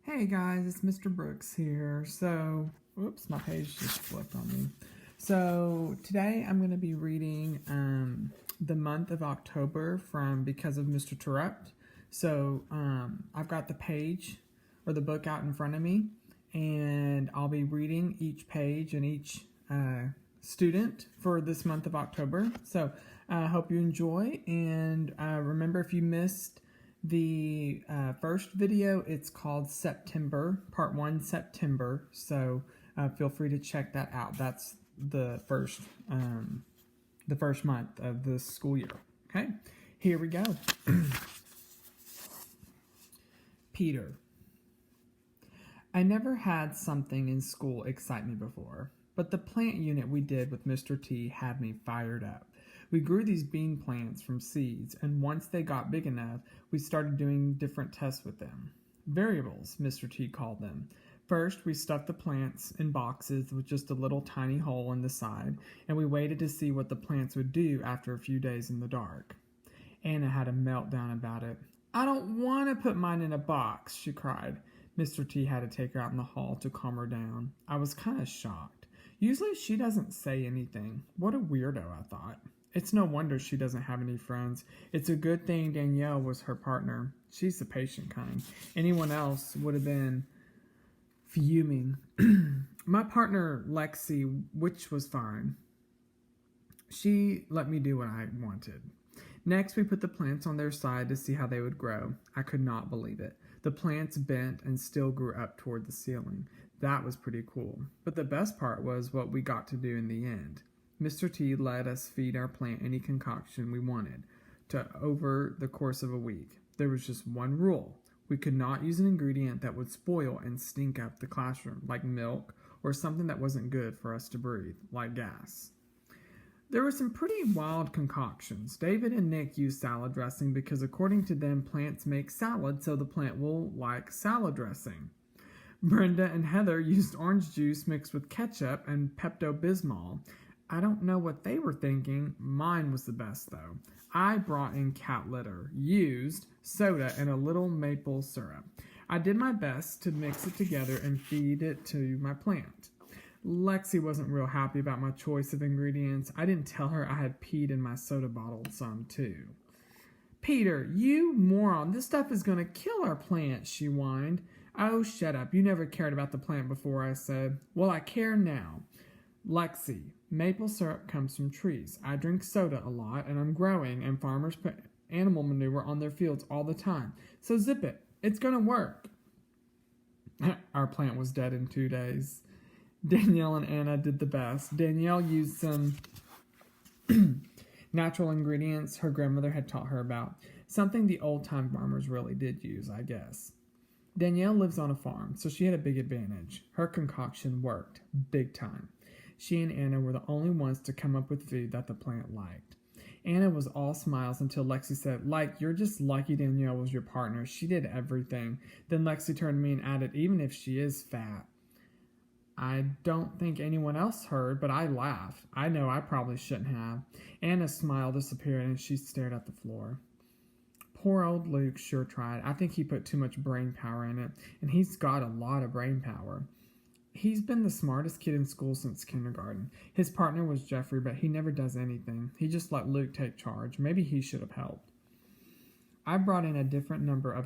Hey guys, it's Mr. Brooks here. So, whoops, my page just flipped on me. So, today I'm going to be reading the month of October from Because of Mr. Terrupt. So, I've got the page or the book out in front of me, and I'll be reading each page and each student for this month of October. So, I hope you enjoy, and remember, if you missed the first video, it's called September, part 1, September. So feel free to check that out. That's the first month of the school year. Okay, here we go. Peter. I never had something in school excite me before, but the plant unit we did with Mr. T had me fired up. We grew these bean plants from seeds, and once they got big enough, we started doing different tests with them. Variables, Mr. T called them. First, we stuffed the plants in boxes with just a little tiny hole in the side, and we waited to see what the plants would do after a few days in the dark. Anna had a meltdown about it. I don't want to put mine in a box, she cried. Mr. T had to take her out in the hall to calm her down. I was kind of shocked. Usually she doesn't say anything. What a weirdo, I thought. It's no wonder she doesn't have any friends. It's a good thing Danielle was her partner. She's the patient kind. Anyone else would have been fuming. My partner, Lexi, which was fine. She let me do what I wanted. Next, we put the plants on their side to see how they would grow. I could not believe it. The plants bent and still grew up toward the ceiling. That was pretty cool. But the best part was what we got to do in the end. Mr. T let us feed our plant any concoction we wanted over the course of a week. There was just one rule. We could not use an ingredient that would spoil and stink up the classroom, like milk or something that wasn't good for us to breathe, like gas. There were some pretty wild concoctions. David and Nick used salad dressing because according to them, plants make salad, so the plant will like salad dressing. Brenda and Heather used orange juice mixed with ketchup and Pepto-Bismol. I don't know what they were thinking. Mine was the best, though. I brought in cat litter, used soda, and a little maple syrup. I did my best to mix it together and feed it to my plant. Lexi wasn't real happy about my choice of ingredients. I didn't tell her I had peed in my soda bottle some, too. Peter, you moron, this stuff is going to kill our plant, she whined. Oh, shut up. You never cared about the plant before, I said. Well, I care now. Lexi, maple syrup comes from trees. I drink soda a lot, and I'm growing, and farmers put animal manure on their fields all the time. So zip it. It's going to work. Our plant was dead in 2 days. Danielle and Anna did the best. Danielle used some natural ingredients her grandmother had taught her about. Something the old-time farmers really did use, I guess. Danielle lives on a farm, so she had a big advantage. Her concoction worked, big time. She and Anna were the only ones to come up with food that the plant liked. Anna was all smiles until Lexi said, you're just lucky Danielle was your partner. She did everything. Then Lexi turned to me and added, even if she is fat. I don't think anyone else heard, but I laughed. I know I probably shouldn't have. Anna's smile disappeared and she stared at the floor. Poor old Luke sure tried. I think he put too much brain power in it, and he's got a lot of brain power. He's been the smartest kid in school since kindergarten. His partner was Jeffrey, but he never does anything. He just let Luke take charge. Maybe he should have helped. I brought in a different number of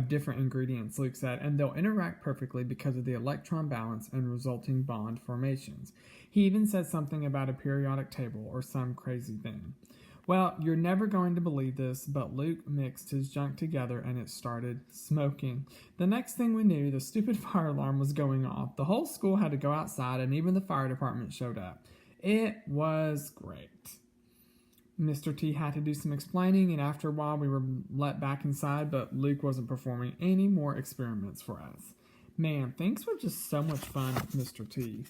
different ingredients, Luke said, and they'll interact perfectly because of the electron balance and resulting bond formations. He even said something about a periodic table or some crazy thing. Well, you're never going to believe this, but Luke mixed his junk together and it started smoking. The next thing we knew, the stupid fire alarm was going off. The whole school had to go outside and even the fire department showed up. It was great. Mr. T had to do some explaining, and after a while we were let back inside, but Luke wasn't performing any more experiments for us. Man, things were just so much fun with Mr. T.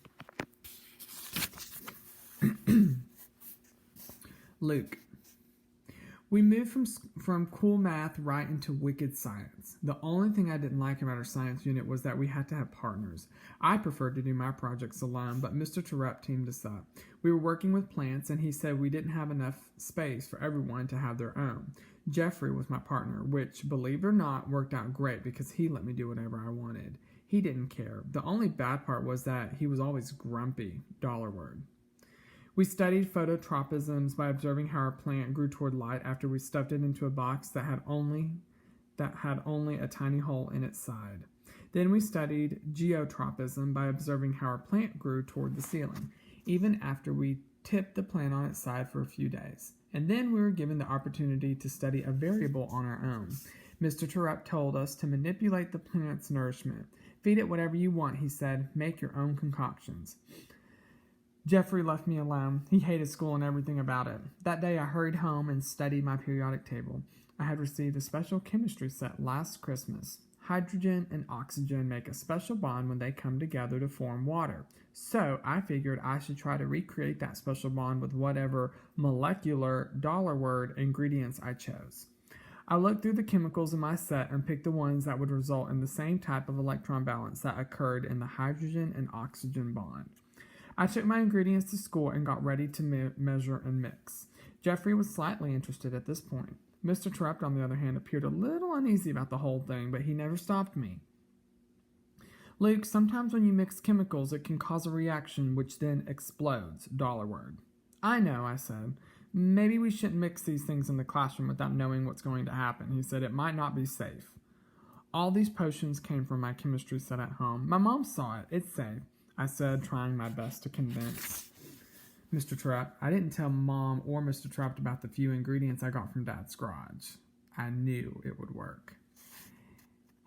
Luke. We moved from cool math right into wicked science. The only thing I didn't like about our science unit was that we had to have partners. I preferred to do my projects alone, but Mr. Terrupt teamed us up. We were working with plants, and he said we didn't have enough space for everyone to have their own. Jeffrey was my partner, which, believe it or not, worked out great because he let me do whatever I wanted. He didn't care. The only bad part was that he was always grumpy. Dollar word. We studied phototropisms by observing how our plant grew toward light after we stuffed it into a box that had only a tiny hole in its side. Then we studied geotropism by observing how our plant grew toward the ceiling, even after we tipped the plant on its side for a few days. And then we were given the opportunity to study a variable on our own. Mr. Terup told us to manipulate the plant's nourishment. Feed it whatever you want, he said. Make your own concoctions. Jeffrey left me alone. He hated school and everything about it. That day I hurried home and studied my periodic table. I had received a special chemistry set last Christmas. Hydrogen and oxygen make a special bond when they come together to form water. So I figured I should try to recreate that special bond with whatever molecular dollar word ingredients I chose. I looked through the chemicals in my set and picked the ones that would result in the same type of electron balance that occurred in the hydrogen and oxygen bond. I took my ingredients to school and got ready to measure and mix. Jeffrey was slightly interested at this point. Mr. Terup, on the other hand, appeared a little uneasy about the whole thing, but he never stopped me. Luke, sometimes when you mix chemicals, it can cause a reaction which then explodes. Dollar word. I know, I said. Maybe we shouldn't mix these things in the classroom without knowing what's going to happen. He said it might not be safe. All these potions came from my chemistry set at home. My mom saw it. It's safe, I said, trying my best to convince Mr. Terup. I didn't tell Mom or Mr. Terup about the few ingredients I got from Dad's garage. I knew it would work.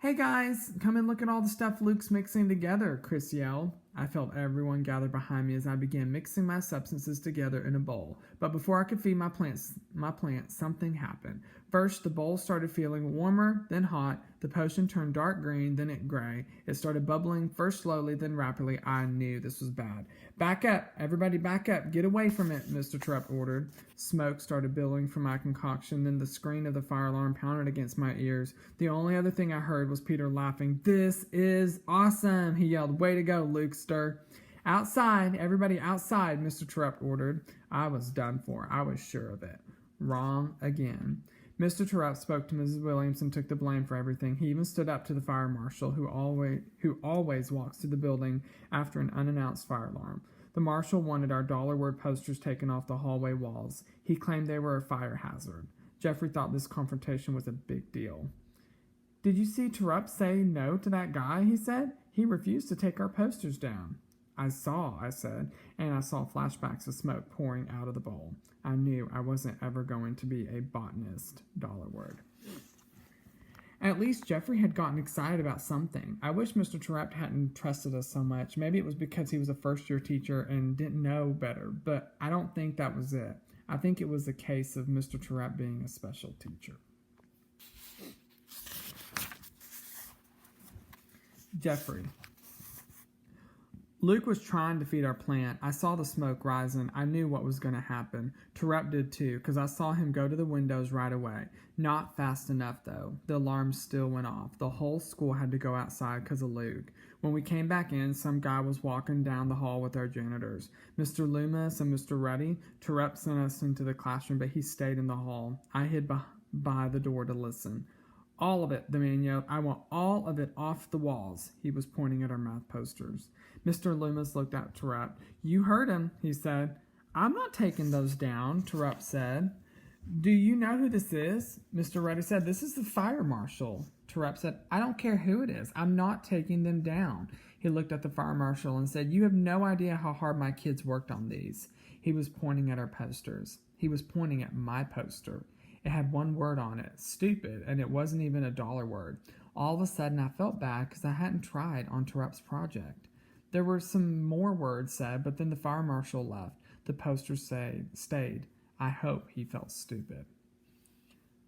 Hey guys, come and look at all the stuff Luke's mixing together, Chris yelled. I felt everyone gather behind me as I began mixing my substances together in a bowl. But before I could feed my plant, something happened. First, the bowl started feeling warmer, then hot. The potion turned dark green, then it gray. It started bubbling, first slowly, then rapidly. I knew this was bad. Back up! Everybody back up! Get away from it, Mr. Terup ordered. Smoke started billowing from my concoction, then the screen of the fire alarm pounded against my ears. The only other thing I heard was Peter laughing. This is awesome! He yelled. Way to go, Lukester. Outside! Everybody outside, Mr. Terup ordered. I was done for. I was sure of it. Wrong again. Mr. Terup spoke to Mrs. Williams and took the blame for everything. He even stood up to the fire marshal, who always walks to the building after an unannounced fire alarm. The marshal wanted our dollar word posters taken off the hallway walls. He claimed they were a fire hazard. Jeffrey thought this confrontation was a big deal. Did you see Terup say no to that guy? He said. He refused to take our posters down. I saw, I said, and I saw flashbacks of smoke pouring out of the bowl. I knew I wasn't ever going to be a botanist. Dollar word. At least Jeffrey had gotten excited about something. I wish Mr. Terup hadn't trusted us so much. Maybe it was because he was a first-year teacher and didn't know better, but I don't think that was it. I think it was a case of Mr. Terup being a special teacher. Jeffrey. Luke was trying to feed our plant. I saw the smoke rising. I knew what was going to happen. Terup did too, because I saw him go to the windows right away. Not fast enough, though. The alarm still went off. The whole school had to go outside because of Luke. When we came back in, some guy was walking down the hall with our janitors. Mr. Loomis and Mr. Ruddy. Terup sent us into the classroom, but he stayed in the hall. I hid by the door to listen. All of it, the man yelled. I want all of it off the walls. He was pointing at our math posters. Mr. Loomis looked at Terup. You heard him, he said. I'm not taking those down, Terup said. Do you know who this is? Mr. Ruddy said, this is the fire marshal. Terup said, I don't care who it is. I'm not taking them down. He looked at the fire marshal and said, you have no idea how hard my kids worked on these. He was pointing at our posters. He was pointing at my poster. It had one word on it, stupid, and it wasn't even a dollar word. All of a sudden, I felt bad because I hadn't tried on Terup's project. There were some more words said, but then the fire marshal left. The poster stayed. I hope he felt stupid.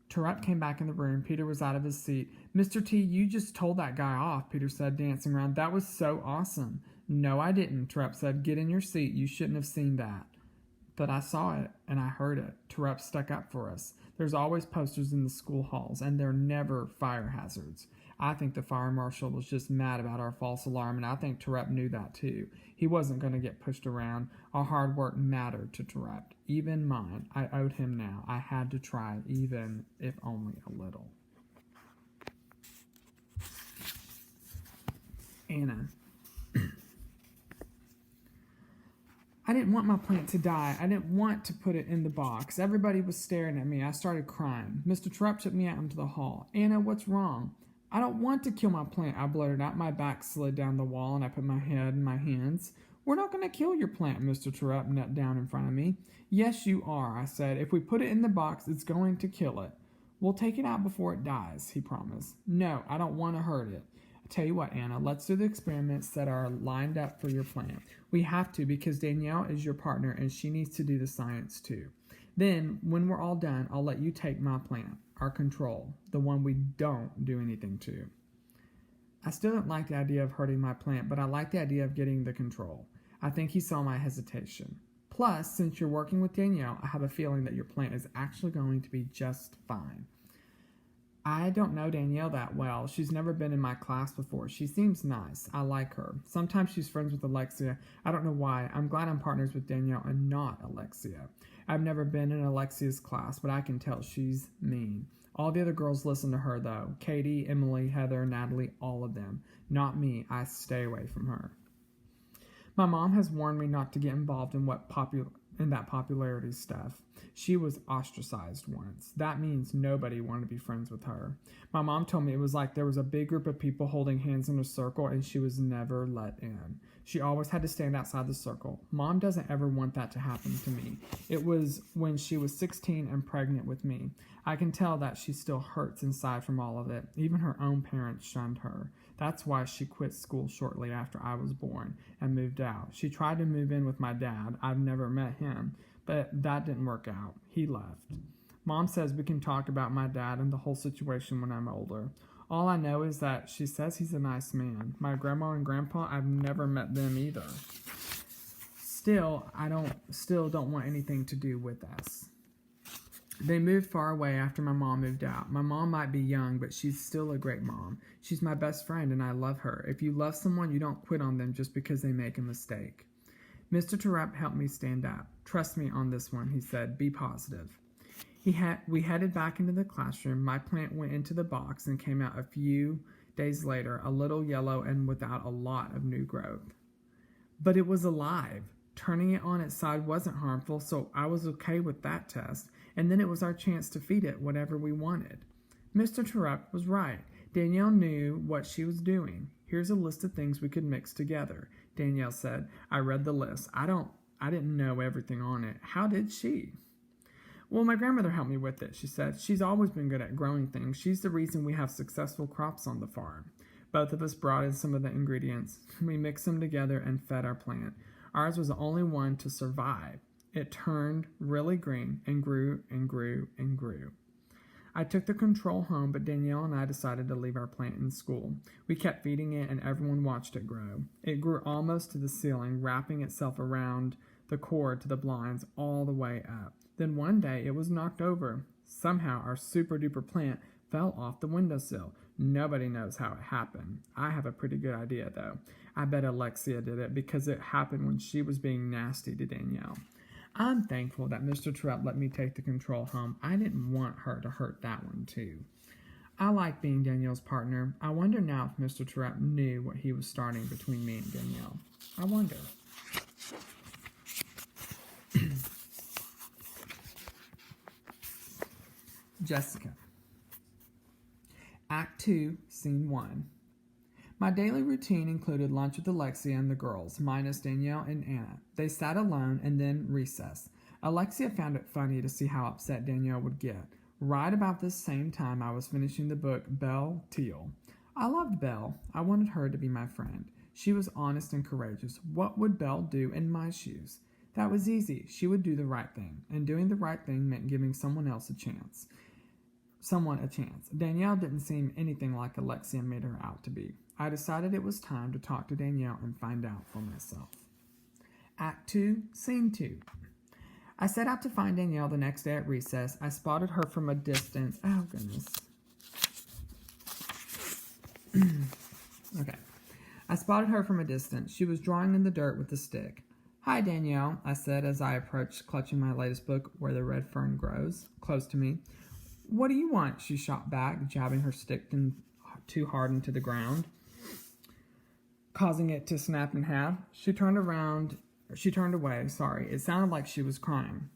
Terup came back in the room. Peter was out of his seat. Mr. T, you just told that guy off, Peter said, dancing around. That was so awesome. No, I didn't, Terup said. Get in your seat. You shouldn't have seen that. But I saw it, and I heard it. Terup stuck up for us. There's always posters in the school halls, and they're never fire hazards. I think the fire marshal was just mad about our false alarm, and I think Terup knew that too. He wasn't going to get pushed around. Our hard work mattered to Terup. even mine. I owed him now. I had to try, even if only a little. Anna. I didn't want my plant to die. I didn't want to put it in the box. Everybody was staring at me. I started crying. Mr. Trupp took me out into the hall. Anna, what's wrong? I don't want to kill my plant, I blurted out. My back slid down the wall and I put my head in my hands. We're not going to kill your plant, Mr. Trupp knelt down in front of me. Yes, you are, I said. If we put it in the box, it's going to kill it. We'll take it out before it dies, he promised. No, I don't want to hurt it. Tell you what, Anna, let's do the experiments that are lined up for your plant. We have to because Danielle is your partner and she needs to do the science too. Then, when we're all done, I'll let you take my plant, our control, the one we don't do anything to. I still don't like the idea of hurting my plant, but I like the idea of getting the control. I think he saw my hesitation. Plus, since you're working with Danielle, I have a feeling that your plant is actually going to be just fine. I don't know Danielle that well. She's never been in my class before. She seems nice. I like her. Sometimes she's friends with Alexia. I don't know why. I'm glad I'm partners with Danielle and not Alexia. I've never been in Alexia's class, but I can tell she's mean. All the other girls listen to her, though. Katie, Emily, Heather, Natalie, all of them. Not me. I stay away from her. My mom has warned me not to get involved in that popularity stuff. She was ostracized once. That means nobody wanted to be friends with her. My mom told me it was like there was a big group of people holding hands in a circle and she was never let in. She always had to stand outside the circle. Mom doesn't ever want that to happen to me. It was when she was 16 and pregnant with me. I can tell that she still hurts inside from all of it. Even her own parents shunned her. That's why she quit school shortly after I was born and moved out. She tried to move in with my dad. I've never met him, but that didn't work out. He left. Mom says we can talk about my dad and the whole situation when I'm older. All I know is that she says he's a nice man. My grandma and grandpa, I've never met them either. Still don't want anything to do with us. They moved far away after my mom moved out. My mom might be young, but she's still a great mom. She's my best friend, and I love her. If you love someone, you don't quit on them just because they make a mistake. Mr. Terrep helped me stand up. Trust me on this one, he said. Be positive. We headed back into the classroom. My plant went into the box and came out a few days later, a little yellow and without a lot of new growth. But it was alive. Turning it on its side wasn't harmful, so I was okay with that test. And then it was our chance to feed it whatever we wanted. Mr. Terrep was right. Danielle knew what she was doing. Here's a list of things we could mix together, Danielle said. I read the list. I didn't know everything on it. How did she? Well, my grandmother helped me with it, she said. She's always been good at growing things. She's the reason we have successful crops on the farm. Both of us brought in some of the ingredients. We mixed them together and fed our plant. Ours was the only one to survive. It turned really green and grew and grew and grew. I took the control home, but Danielle and I decided to leave our plant in school. We kept feeding it, and everyone watched it grow. It grew almost to the ceiling, wrapping itself around the cord to the blinds all the way up. Then one day, it was knocked over. Somehow, our super-duper plant fell off the windowsill. Nobody knows how it happened. I have a pretty good idea, though. I bet Alexia did it because it happened when she was being nasty to Danielle. I'm thankful that Mr. Terrep let me take the control home. I didn't want her to hurt that one, too. I like being Danielle's partner. I wonder now if Mr. Terrep knew what he was starting between me and Danielle. I wonder. Jessica. Act 2, Scene 1. My daily routine included lunch with Alexia and the girls, minus Danielle and Anna. They sat alone and then recess. Alexia found it funny to see how upset Danielle would get. Right about this same time, I was finishing the book Belle Teal. I loved Belle. I wanted her to be my friend. She was honest and courageous. What would Belle do in my shoes? That was easy. She would do the right thing, and doing the right thing meant giving someone a chance. Danielle didn't seem anything like Alexia made her out to be. I decided it was time to talk to Danielle and find out for myself. Act 2, Scene 2. I set out to find Danielle the next day at recess. I spotted her from a distance. Oh, goodness. Okay. I spotted her from a distance. She was drawing in the dirt with a stick. Hi, Danielle, I said as I approached, clutching my latest book, Where the Red Fern Grows, close to me. What do you want? She shot back, jabbing her stick too hard into the ground, causing it to snap in half. She turned away, sorry. It sounded like she was crying.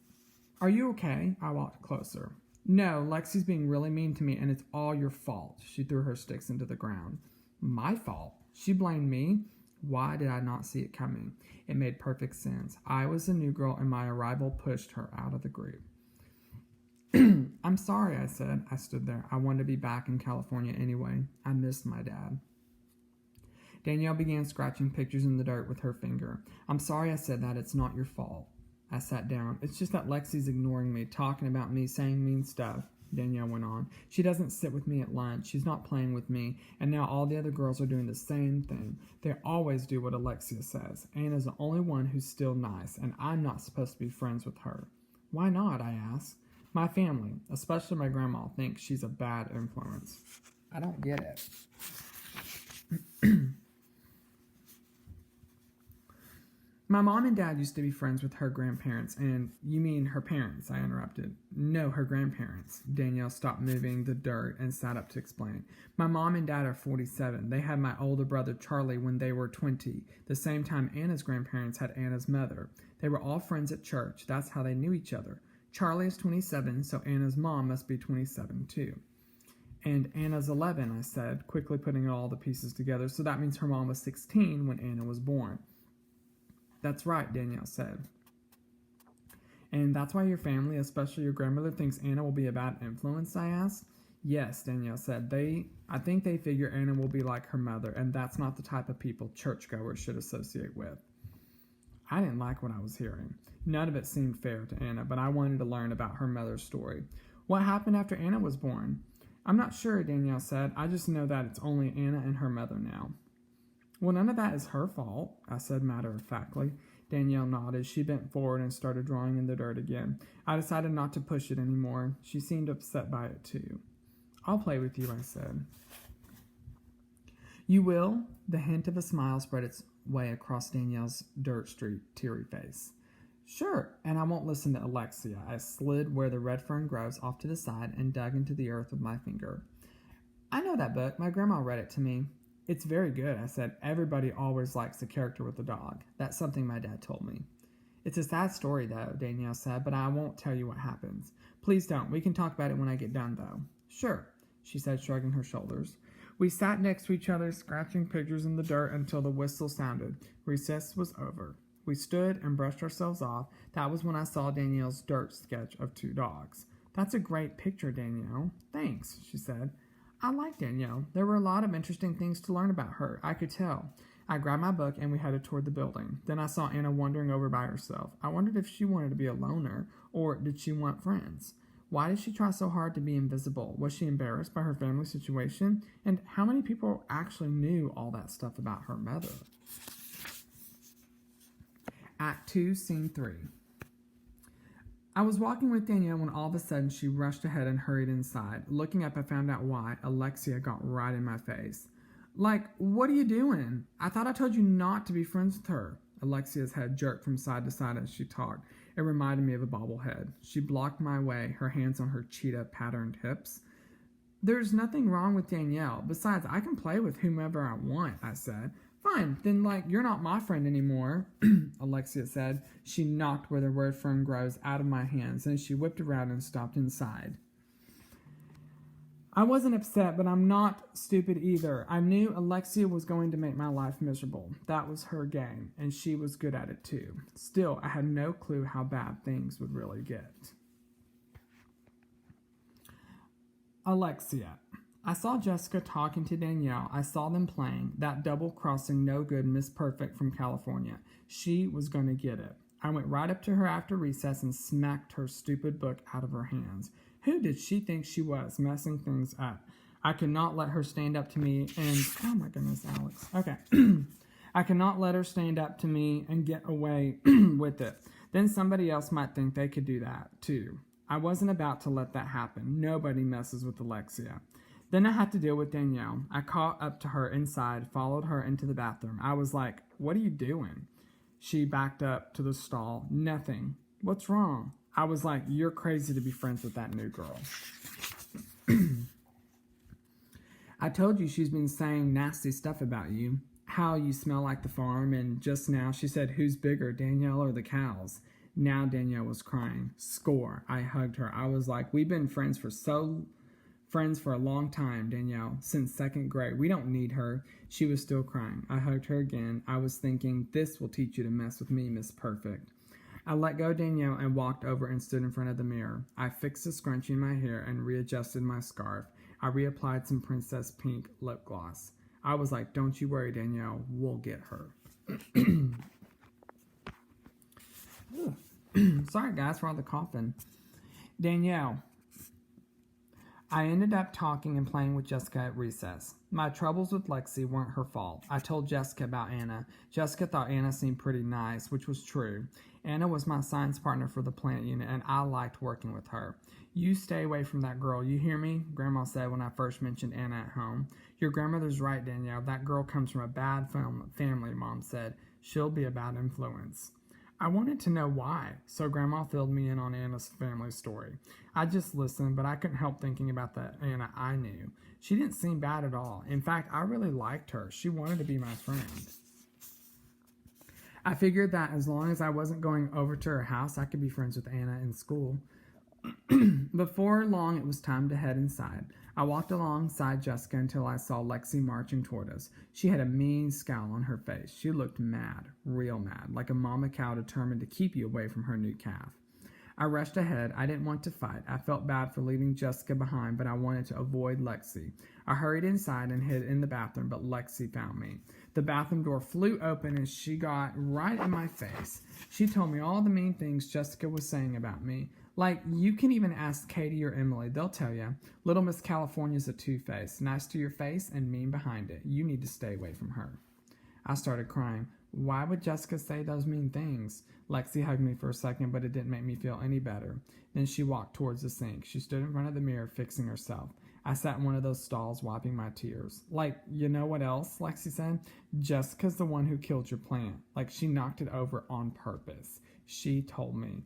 Are you okay? I walked closer. No, Lexi's being really mean to me, and it's all your fault. She threw her sticks into the ground. My fault? She blamed me? Why did I not see it coming? It made perfect sense. I was the new girl, and my arrival pushed her out of the group. I'm sorry, I said. I stood there. I wanted to be back in California anyway. I missed my dad. Danielle began scratching pictures in the dirt with her finger. I'm sorry I said that. It's not your fault. I sat down. It's just that Lexi's ignoring me, talking about me, saying mean stuff. Danielle went on. She doesn't sit with me at lunch. She's not playing with me. And now all the other girls are doing the same thing. They always do what Alexia says. Anna's the only one who's still nice, and I'm not supposed to be friends with her. Why not? I asked. My family, especially my grandma, thinks she's a bad influence. I don't get it. My mom and dad used to be friends with her grandparents, and you mean her parents, I interrupted. No, her grandparents. Danielle stopped moving the dirt and sat up to explain. My mom and dad are 47. They had my older brother Charlie when they were 20, the same time Anna's grandparents had Anna's mother. They were all friends at church. That's how they knew each other. Charlie is 27, so Anna's mom must be 27 too. And Anna's 11, I said, quickly putting all the pieces together, so that means her mom was 16 when Anna was born. That's right, Danielle said. And that's why your family, especially your grandmother, thinks Anna will be a bad influence, I asked. Yes, Danielle said. I think they figure Anna will be like her mother, and that's not the type of people churchgoers should associate with. I didn't like what I was hearing. None of it seemed fair to Anna, but I wanted to learn about her mother's story. What happened after Anna was born? I'm not sure, Danielle said. I just know that it's only Anna and her mother now. Well, none of that is her fault, I said matter-of-factly. Danielle nodded. She bent forward and started drawing in the dirt again. I decided not to push it anymore. She seemed upset by it, too. I'll play with you, I said. You will? The hint of a smile spread its way across Danielle's dirt-streaked, teary face. Sure, and I won't listen to Alexia. I slid Where the Red Fern Grows off to the side and dug into the earth with my finger. I know that book. My grandma read it to me. It's very good, I said. Everybody always likes a character with a dog. That's something my dad told me. It's a sad story, though, Danielle said, but I won't tell you what happens. Please don't. We can talk about it when I get done, though. Sure, she said, shrugging her shoulders. We sat next to each other, scratching pictures in the dirt until the whistle sounded. Recess was over. We stood and brushed ourselves off. That was when I saw Danielle's dirt sketch of 2 dogs. That's a great picture, Danielle. Thanks, she said. I like Danielle. There were a lot of interesting things to learn about her. I could tell. I grabbed my book and we headed toward the building. Then I saw Anna wandering over by herself. I wondered if she wanted to be a loner, or did she want friends? Why did she try so hard to be invisible? Was she embarrassed by her family situation? And how many people actually knew all that stuff about her mother? Act 2, Scene 3. I was walking with Danielle when all of a sudden she rushed ahead and hurried inside. Looking up, I found out why. Alexia got right in my face. Like, what are you doing? I thought I told you not to be friends with her. Alexia's head jerked from side to side as she talked. It reminded me of a bobblehead. She blocked my way, her hands on her cheetah-patterned hips. There's nothing wrong with Danielle. Besides, I can play with whomever I want, I said. Fine, then, you're not my friend anymore, Alexia said. She knocked Where the Red Fern Grows out of my hands, and she whipped around and stopped inside. I wasn't upset, but I'm not stupid either. I knew Alexia was going to make my life miserable. That was her game, and she was good at it too. Still, I had no clue how bad things would really get. Alexia. I saw Jessica talking to Danielle. I saw them playing. That double-crossing no-good Miss Perfect from California. She was going to get it. I went right up to her after recess and smacked her stupid book out of her hands. Who did she think she was, messing things up? I could not let her stand up to me and... Oh my goodness, Alex. Okay. I could not let her stand up to me and get away with it. Then somebody else might think they could do that, too. I wasn't about to let that happen. Nobody messes with Alexia. Then I had to deal with Danielle. I caught up to her inside, followed her into the bathroom. I was like, what are you doing? She backed up to the stall. Nothing. What's wrong? I was like, you're crazy to be friends with that new girl. I told you she's been saying nasty stuff about you. How you smell like the farm, and just now she said, who's bigger, Danielle or the cows? Now Danielle was crying. Score. I hugged her. I was like, we've been friends for a long time, Danielle, since second grade. We don't need her. She was still crying. I hugged her again. I was thinking, this will teach you to mess with me, Miss Perfect. I let go of Danielle and walked over and stood in front of the mirror. I fixed a scrunchie in my hair and readjusted my scarf. I reapplied some Princess Pink lip gloss. I was like, don't you worry, Danielle. We'll get her. Sorry, guys, for all the coughing. Danielle. I ended up talking and playing with Jessica at recess. My troubles with Lexi weren't her fault. I told Jessica about Anna. Jessica thought Anna seemed pretty nice, which was true. Anna was my science partner for the plant unit, and I liked working with her. You stay away from that girl, you hear me? Grandma said when I first mentioned Anna at home. Your grandmother's right, Danielle. That girl comes from a bad family, Mom said. She'll be a bad influence. I wanted to know why, so Grandma filled me in on Anna's family story. I just listened, but I couldn't help thinking about the Anna I knew. She didn't seem bad at all. In fact, I really liked her. She wanted to be my friend. I figured that as long as I wasn't going over to her house, I could be friends with Anna in school. Before long, it was time to head inside. I walked alongside Jessica until I saw Lexi marching toward us. She had a mean scowl on her face. She looked mad, real mad, like a mama cow determined to keep you away from her new calf. I rushed ahead. I didn't want to fight. I felt bad for leaving Jessica behind, but I wanted to avoid Lexi. I hurried inside and hid in the bathroom, but Lexi found me. The bathroom door flew open and she got right in my face. She told me all the mean things Jessica was saying about me. Like, you can even ask Katie or Emily. They'll tell you. Little Miss California's a two-faced. Nice to your face and mean behind it. You need to stay away from her. I started crying. Why would Jessica say those mean things? Lexi hugged me for a second, but it didn't make me feel any better. Then she walked towards the sink. She stood in front of the mirror, fixing herself. I sat in one of those stalls, wiping my tears. Like, you know what else? Lexi said. Jessica's the one who killed your plant. Like, she knocked it over on purpose. She told me.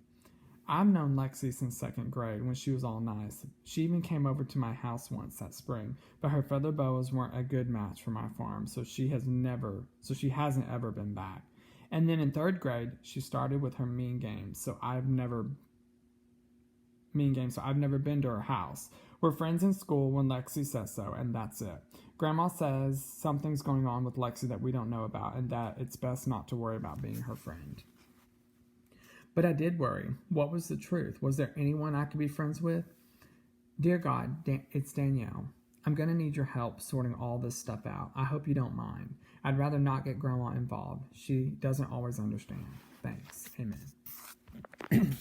I've known Lexi since second grade when she was all nice. She even came over to my house once that spring, but her feather boas weren't a good match for my farm, so she hasn't ever been back. And then in third grade, she started with her mean games, so I've never been to her house. We're friends in school when Lexi says so, and that's it. Grandma says something's going on with Lexi that we don't know about, and that it's best not to worry about being her friend. But I did worry. What was the truth? Was there anyone I could be friends with? Dear God, it's Danielle. I'm going to need your help sorting all this stuff out. I hope you don't mind. I'd rather not get Grandma involved. She doesn't always understand. Thanks. Amen.